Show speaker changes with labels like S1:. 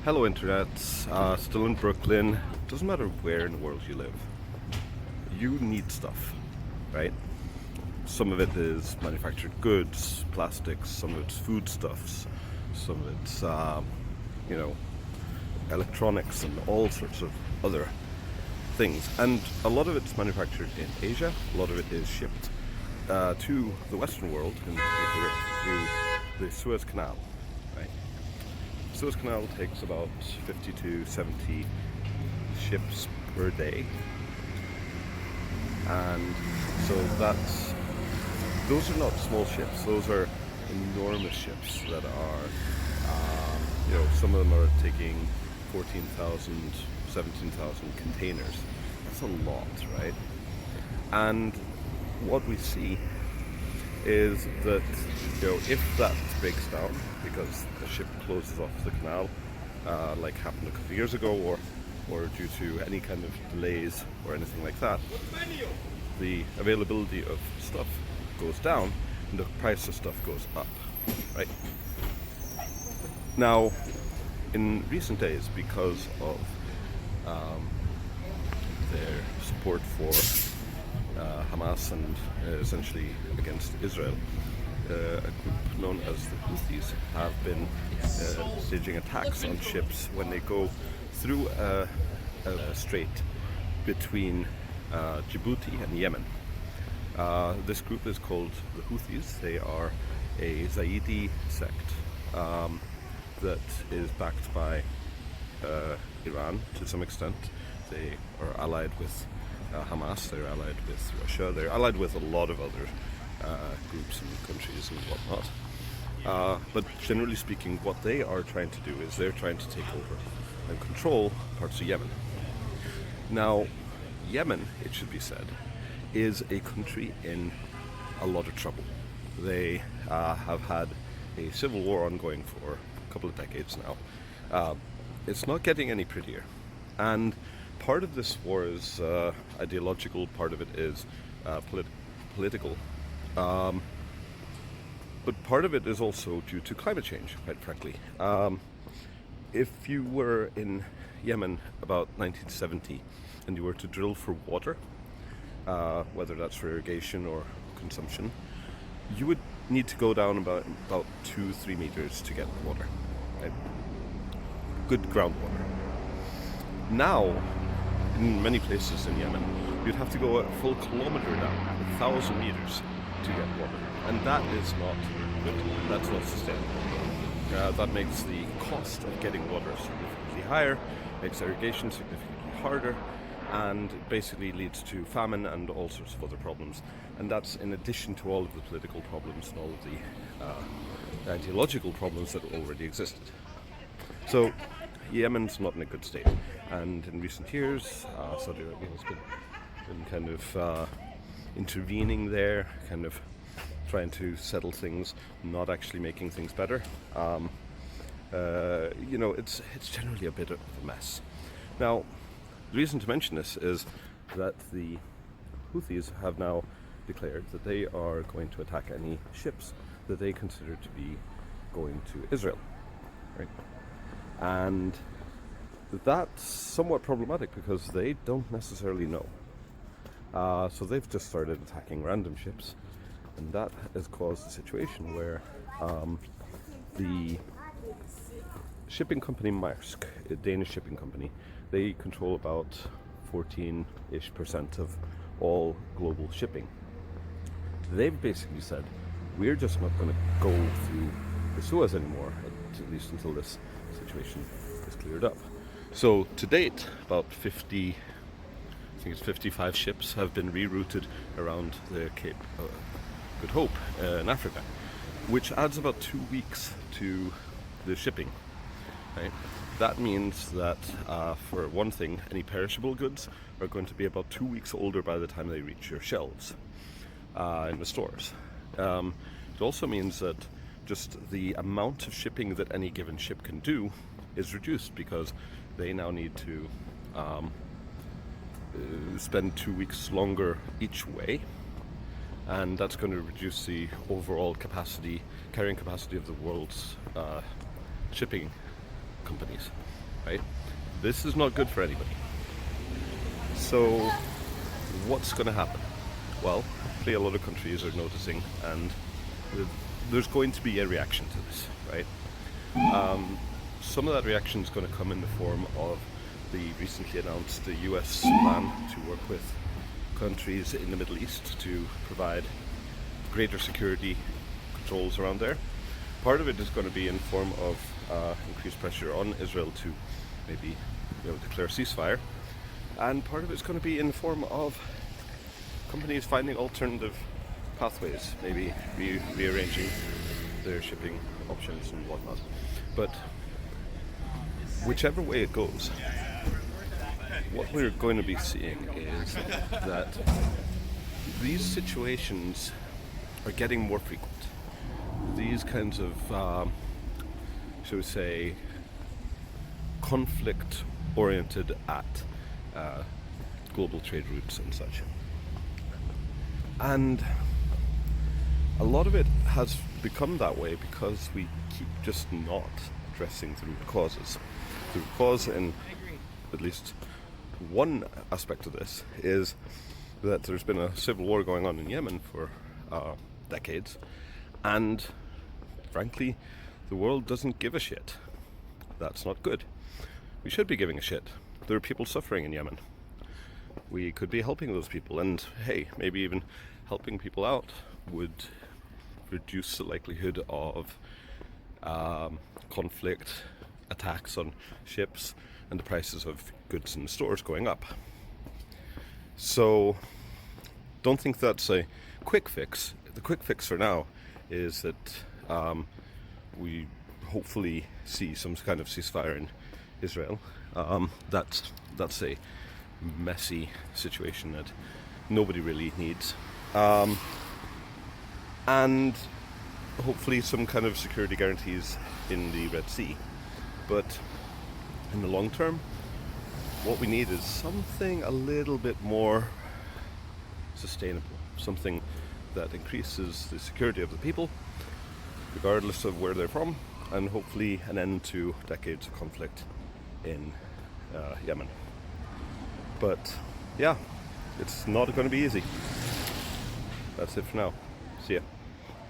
S1: Hello Internet, still in Brooklyn. Doesn't matter where in the world you live, you need stuff, right? Some of it is manufactured goods, plastics, some of it's foodstuffs, some of it's, you know, electronics and all sorts of other things. And a lot of it's manufactured in Asia, a lot of it is shipped to the Western world in particular through the Suez Canal, right? Suez Canal takes about 50 to 70 ships per day, and so those are not small ships. Those are enormous ships that are, some of them are taking 14,000, 17,000 containers. That's a lot, right? And what we see is that if that breaks down because the ship closes off the canal, like happened a couple of years ago, or due to any kind of delays or anything like that, the availability of stuff goes down and the price of stuff goes up, right? Now, in recent days, because of their support for Hamas and essentially against Israel, a group known as the Houthis have been staging attacks on ships when they go through a strait between Djibouti and Yemen. This group is called the Houthis. They are a Zaidi sect that is backed by Iran to some extent. They are allied with Hamas, they're allied with Russia, they're allied with a lot of other groups and countries and whatnot. But generally speaking, what they are trying to do is they're trying to take over and control parts of Yemen. Now, Yemen, it should be said, is a country in a lot of trouble. They have had a civil war ongoing for a couple of decades now. It's not getting any prettier. And part of this war is ideological, part of it is political. But part of it is also due to climate change, quite frankly. If you were in Yemen about 1970 and you were to drill for water, whether that's for irrigation or consumption, you would need to go down about 2-3 meters to get water, right? Good groundwater. Now, in many places in Yemen, you'd have to go a full kilometer down, 1,000 meters to get water, and that is not good. That's not sustainable. That makes the cost of getting water significantly higher, makes irrigation significantly harder, and basically leads to famine and all sorts of other problems. And that's in addition to all of the political problems and all of the ideological problems that already existed. So Yemen's not in a good state, and in recent years Saudi Arabia has been kind of intervening there, kind of trying to settle things, not actually making things better. It's generally a bit of a mess. Now, the reason to mention this is that the Houthis have now declared that they are going to attack any ships that they consider to be going to Israel, right? And that's somewhat problematic because they don't necessarily know. So they've just started attacking random ships, and that has caused a situation where the shipping company Maersk, a Danish shipping company, they control about 14-ish% of all global shipping. They've basically said, we're just not going to go through the Suez anymore, at least until this situation is cleared up. So to date, about 55 ships have been rerouted around the Cape Good Hope in Africa, which adds about 2 weeks to the shipping. Right? That means that, for one thing, any perishable goods are going to be about 2 weeks older by the time they reach your shelves in the stores. It also means that just the amount of shipping that any given ship can do is reduced because they now need to spend 2 weeks longer each way, and that's going to reduce the overall carrying capacity of the world's shipping companies. right? This is not good for anybody. So what's going to happen? Well, hopefully a lot of countries are noticing, and there's going to be a reaction to this, right? Some of that reaction is going to come in the form of the recently announced US plan to work with countries in the Middle East to provide greater security controls around there. Part of it is going to be in form of increased pressure on Israel to maybe declare ceasefire, and part of it's going to be in the form of companies finding alternative pathways, maybe rearranging their shipping options and whatnot. But whichever way it goes, what we're going to be seeing is that these situations are getting more frequent. These kinds of, shall we say, conflict-oriented at global trade routes and such. And a lot of it has become that way because we keep just not addressing the root causes. The root cause, in at least one aspect of this, is that there's been a civil war going on in Yemen for decades, and frankly, the world doesn't give a shit. That's not good. We should be giving a shit. There are people suffering in Yemen. We could be helping those people, and hey, maybe even helping people out would reduce the likelihood of conflict, attacks on ships, and the prices of goods in the stores going up. So don't think that's a quick fix. The quick fix for now is that we hopefully see some kind of ceasefire in Israel. That's a messy situation that nobody really needs. And hopefully some kind of security guarantees in the Red Sea. But in the long term, what we need is something a little bit more sustainable, something that increases the security of the people, regardless of where they're from, and hopefully an end to decades of conflict in Yemen. But yeah, it's not going to be easy. That's it for now. See ya.